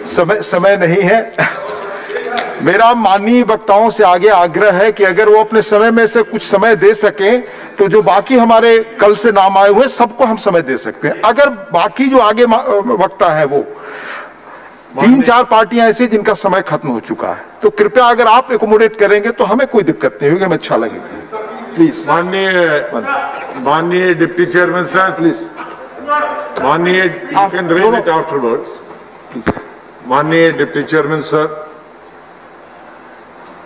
समय नहीं है। मेरा माननीय वक्ताओं से आगे आग्रह है कि अगर वो अपने समय में से कुछ समय दे सकें तो जो बाकी हमारे कल से नाम आए हुए सबको हम समय दे सकते हैं। अगर बाकी जो आगे वक्ता है वो 3-4 पार्टियां ऐसी जिनका समय खत्म हो चुका है, तो कृपया अगर आप एकोमोडेट करेंगे तो हमें कोई दिक्कत नहीं होगी, हमें अच्छा लगेगा। प्लीज माननीय डिप्टी चेयरमैन सर, प्लीज माननीय, you can raise it afterwards. माननीय डिप्टी चेयरमैन सर,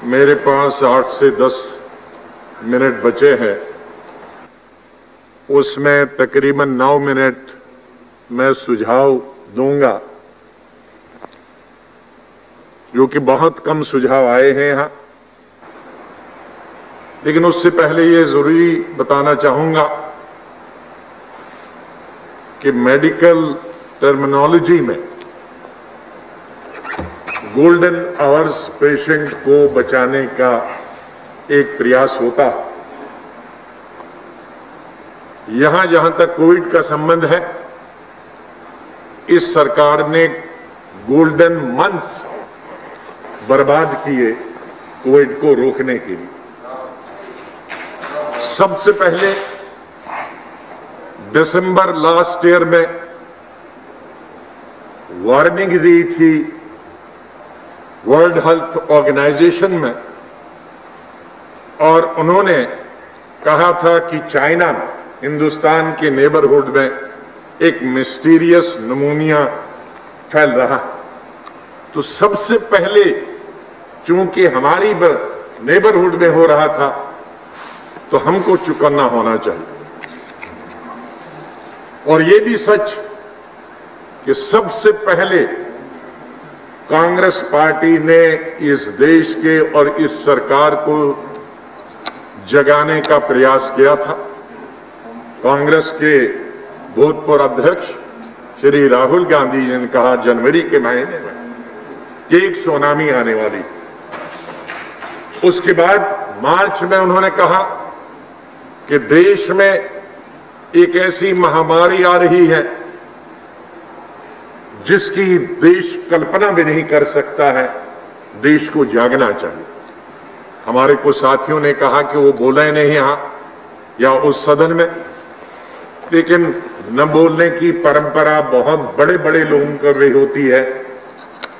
मेरे पास 8 से 10 मिनट बचे हैं, उसमें तकरीबन 9 मिनट मैं सुझाव दूंगा, जो कि बहुत कम सुझाव आए हैं यहां। लेकिन उससे पहले ये जरूरी बताना चाहूंगा कि मेडिकल टर्मिनोलॉजी में गोल्डन आवर्स पेशेंट को बचाने का एक प्रयास होता है। यहां जहां तक कोविड का संबंध है, इस सरकार ने गोल्डन मंथ्स बर्बाद किए कोविड को रोकने के लिए। सबसे पहले दिसंबर लास्ट ईयर में वार्निंग दी थी वर्ल्ड हेल्थ ऑर्गेनाइजेशन में, और उन्होंने कहा था कि चाइना में, हिंदुस्तान के नेबरहुड में एक मिस्टीरियस निमोनिया फैल रहा। तो सबसे पहले, चूंकि हमारी नेबरहुड में हो रहा था, तो हमको चौकन्ना होना चाहिए। और यह भी सच कि सबसे पहले कांग्रेस पार्टी ने इस देश के और इस सरकार को जगाने का प्रयास किया था। कांग्रेस के भूतपूर्व अध्यक्ष श्री राहुल गांधी जी ने कहा जनवरी के महीने में कि एक सुनामी आने वाली। उसके बाद मार्च में उन्होंने कहा कि देश में एक ऐसी महामारी आ रही है जिसकी देश कल्पना भी नहीं कर सकता है, देश को जागना चाहिए। हमारे कुछ साथियों ने कहा कि वो बोले नहीं यहां या उस सदन में, लेकिन न बोलने की परंपरा बहुत बड़े बड़े लोगों को भी होती है,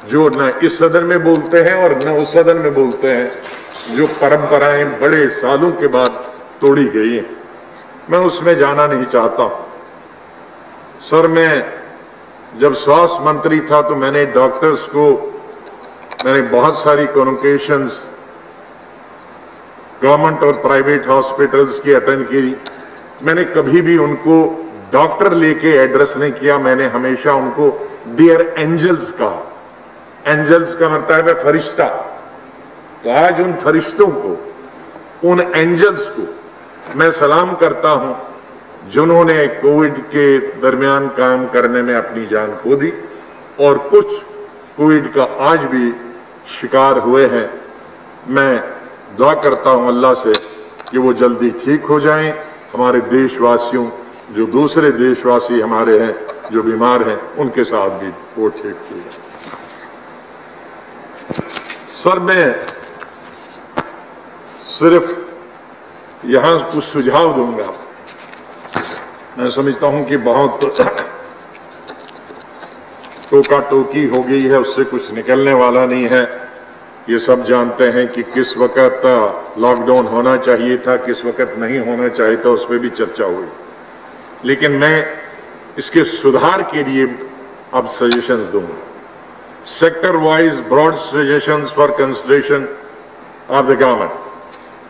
जो न इस सदन में बोलते हैं और न उस सदन में बोलते हैं, जो परंपराएं बड़े सालों के बाद तोड़ी गई हैं। मैं उसमें जाना नहीं चाहता। सर, मैं जब स्वास्थ्य मंत्री था तो मैंने डॉक्टर्स को, मैंने बहुत सारी कम्युनिकेशंस गवर्नमेंट और प्राइवेट हॉस्पिटल्स की अटेंड की। मैंने कभी भी उनको डॉक्टर लेके एड्रेस नहीं किया, मैंने हमेशा उनको डियर एंजल्स कहा। एंजल्स का मतलब है फरिश्ता। तो आज उन फरिश्तों को, उन एंजल्स को मैं सलाम करता हूं, जिन्होंने कोविड के दरमियान काम करने में अपनी जान खो दी, और कुछ कोविड का आज भी शिकार हुए हैं। मैं दुआ करता हूं अल्लाह से कि वो जल्दी ठीक हो जाएं। हमारे देशवासियों, जो दूसरे देशवासी हमारे हैं जो बीमार हैं, उनके साथ भी वो ठीक हो जाए। सर, मैं सिर्फ यहां कुछ सुझाव दूंगा। मैं समझता हूं कि बहुत टोका टोकी हो गई है, उससे कुछ निकलने वाला नहीं है। ये सब जानते हैं कि किस वक्त लॉकडाउन होना चाहिए था, किस वक्त नहीं होना चाहिए था, उस पर भी चर्चा हुई। लेकिन मैं इसके सुधार के लिए अब सजेशंस दूंगा। Sector wise broad suggestions for consideration of the government.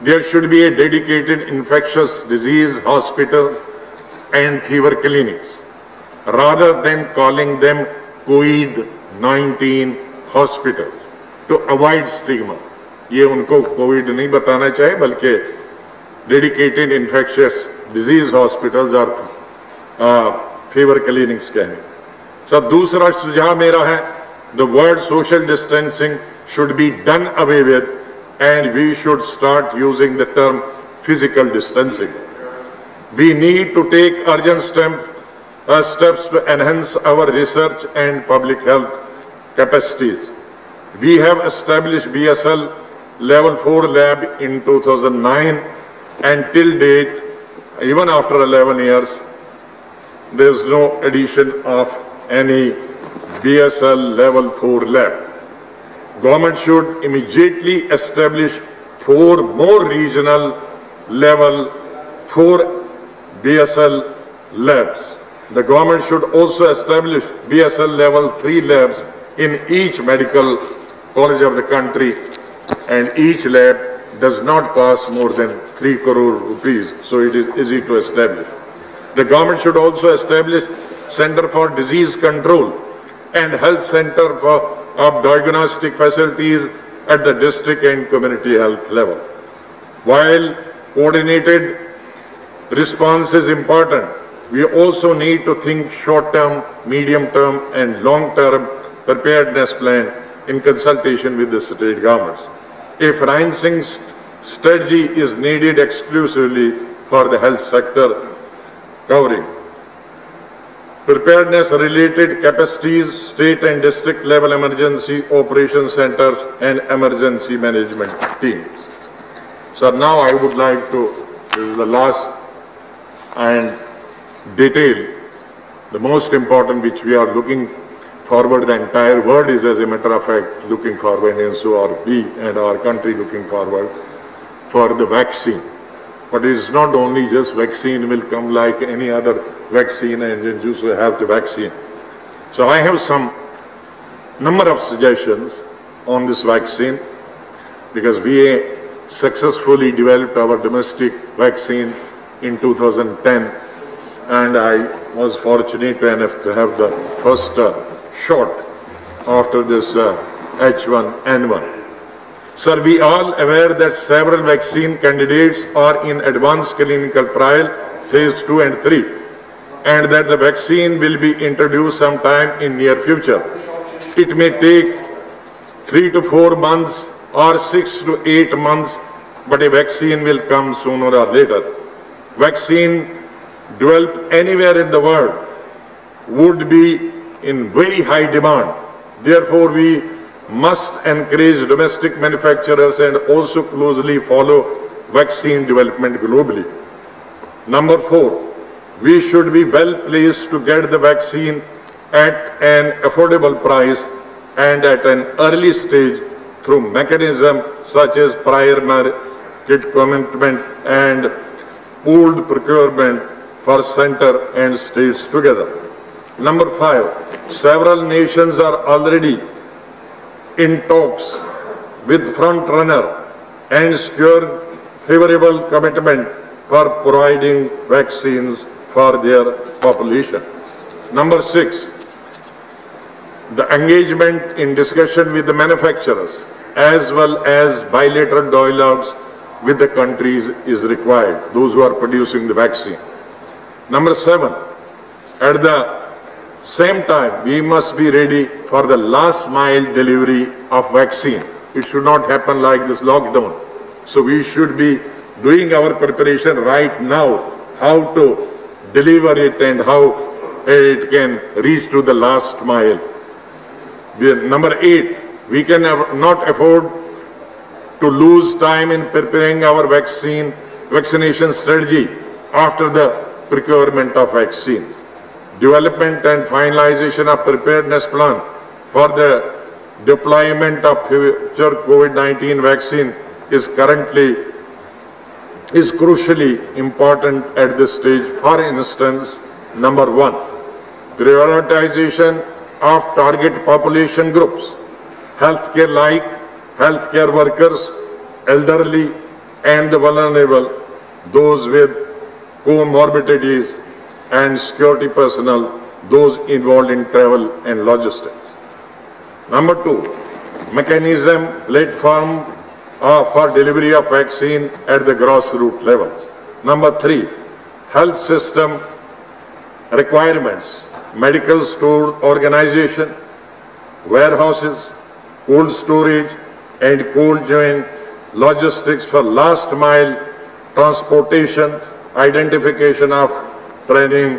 There should be a dedicated infectious disease hospital and fever clinics rather than calling them COVID-19 hospitals to avoid stigma। ये उनको कोविड नहीं बताना चाहिए, बल्कि dedicated infectious disease hospitals और fever clinics कहें। सब दूसरा सुझाव मेरा है, the word social distancing should be done away with and we should start using the term physical distancing. We need to take urgent steps to enhance our research and public health capacities. We have established BSL Level 4 lab in 2009, and till date, even after 11 years, there is no addition of any BSL Level 4 lab. Government should immediately establish 4 more regional Level 4 BSL labs. The government should also establish BSL Level 3 labs in each medical college of the country, and each lab does not cost more than 3 crore rupees, so it is easy to establish. The government should also establish Center for Disease Control and Health Center of diagnostic facilities at the district and community health level. While coordinated response is important, we also need to think short-term, medium-term, and long-term preparedness plan in consultation with the state governments. A financing strategy is needed exclusively for the health sector, covering preparedness-related capacities, state and district level emergency operation centers, and emergency management teams. So now I would like to, this is the last and detail, the most important which we are looking forward, the entire world is, as a matter of fact, looking forward, and so are we and our country looking forward for the vaccine. But it is not only just vaccine will come like any other vaccine, and you just have the vaccine. So I have some number of suggestions on this vaccine, because we successfully developed our domestic vaccine in 2010, and I was fortunate enough to have the first shot after this H1N1. Sir, we all aware that several vaccine candidates are in advanced clinical trial, phase 2 and 3, and that the vaccine will be introduced sometime in near future. It may take 3 to 4 months or 6 to 8 months, but a vaccine will come sooner or later. Vaccine developed anywhere in the world would be in very high demand. Therefore, we must encourage domestic manufacturers and also closely follow vaccine development globally. Number 4, we should be well placed to get the vaccine at an affordable price and at an early stage through mechanisms such as prior market commitment and pooled procurement for center and states together. Number 5, several nations are already in talks with front runner and secure favorable commitment for providing vaccines for their population. Number 6, the engagement in discussion with the manufacturers as well as bilateral dialogues with the countries is required, those who are producing the vaccine. Number 7, at the same time, we must be ready for the last mile delivery of vaccine. It should not happen like this lockdown. So we should be doing our preparation right now, how to deliver it and how it can reach to the last mile. Number 8, we can not afford to lose time in preparing our vaccination strategy after the procurement of vaccines. Development and finalization of preparedness plan for the deployment of future COVID-19 vaccine is crucially important at this stage. For instance, number 1, prioritization of target population groups, healthcare workers, elderly and the vulnerable, those with comorbidities, and security personnel, those involved in travel and logistics. Number 2, mechanism, platform for delivery of vaccine at the grassroots levels. Number 3, health system requirements, medical store organization, warehouses, cold storage and cold chain logistics for last mile transportation, identification of training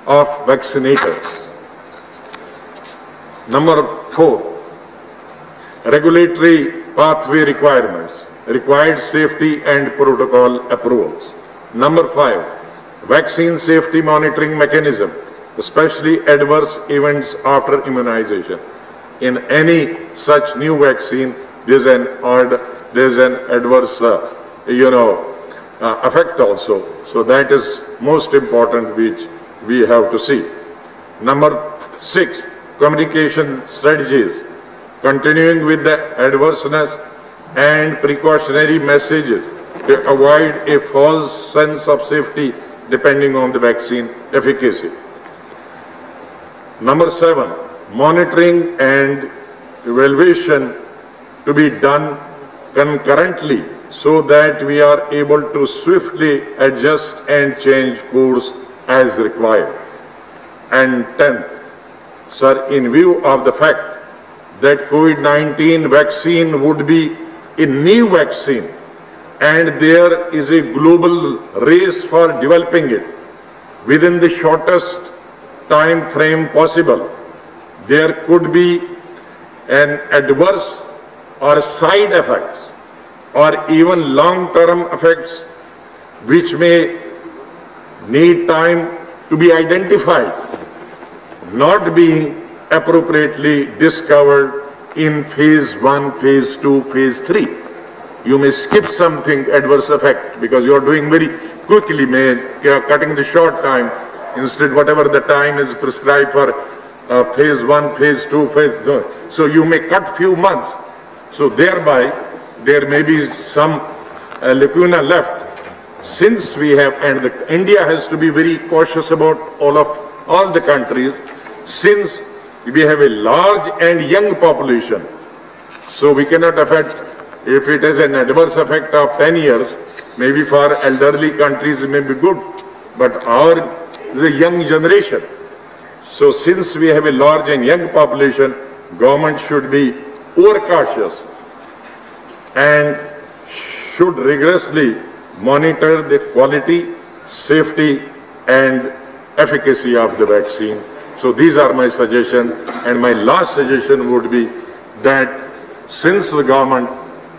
of vaccinators. Number 4. Regulatory pathway requirements, required safety and protocol approvals. Number 5, vaccine safety monitoring mechanism, especially adverse events after immunization. In any such new vaccine, there's an adverse, effect also. So that is most important, which we have to see. Number 6, communication strategies, continuing with the adverseness and precautionary messages to avoid a false sense of safety depending on the vaccine efficacy. Number 7, monitoring and evaluation to be done concurrently so that we are able to swiftly adjust and change course as required. And 10th, sir, in view of the fact that COVID-19 vaccine would be a new vaccine and there is a global race for developing it within the shortest time frame possible, there could be an adverse or side effects or even long-term effects which may need time to be identified, not being appropriately discovered in phase 1, phase 2, phase 3. You may skip something, adverse effect, because you are doing very quickly, you are cutting the short time, instead whatever the time is prescribed for phase 1, phase 2, phase 3. So you may cut few months. So thereby, there may be some lacuna left. Since we have, and India has to be very cautious about all the countries, since we have a large and young population, so we cannot affect, if it has an adverse effect of 10 years, maybe for elderly countries it may be good, but our is a young generation. So since we have a large and young population, government should be overcautious and should rigorously monitor the quality, safety and efficacy of the vaccine. So these are my suggestions, and my last suggestion would be that since the government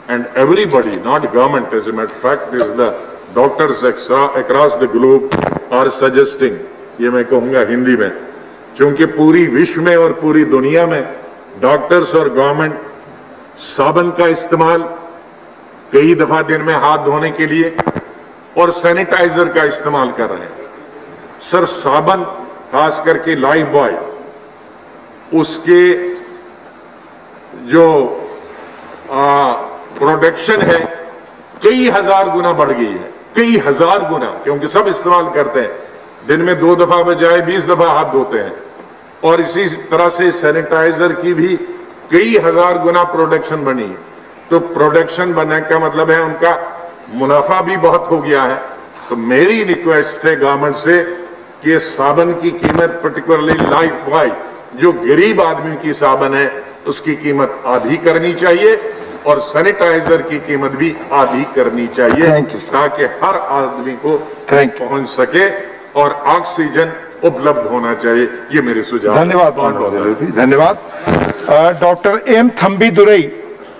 and everybody, not government as a matter of fact, is the doctors across the globe are suggesting, ये मैं कहूँगा हिंदी में, क्योंकि पूरी विश्व में और पूरी दुनिया में डॉक्टर्स और गवर्नमेंट साबुन का इस्तेमाल कई दफा दिन में हाथ धोने के लिए और सैनिटाइजर का इस्तेमाल कर रहे हैं। सर साबुन खास करके लाइफ बॉय, उसके जो प्रोडक्शन है कई हजार गुना बढ़ गई है, कई हजार गुना, क्योंकि सब इस्तेमाल करते हैं, दिन में 2 दफा बजाय 20 दफा हाथ धोते हैं। और इसी तरह से सैनिटाइजर की भी कई हजार गुना प्रोडक्शन बनी है। तो प्रोडक्शन बनने का मतलब है उनका मुनाफा भी बहुत हो गया है। तो मेरी रिक्वेस्ट है गवर्नमेंट से कि साबुन की कीमत, पर्टिकुलरली लाइफ बॉय जो गरीब आदमी की साबुन है, उसकी कीमत आधी करनी चाहिए और सैनिटाइजर की कीमत भी आधी करनी चाहिए, ताकि हर आदमी को पहुंच सके और ऑक्सीजन उपलब्ध होना चाहिए। ये मेरे सुझाव। धन्यवाद। धन्यवाद। Doctor M Thambi Durai.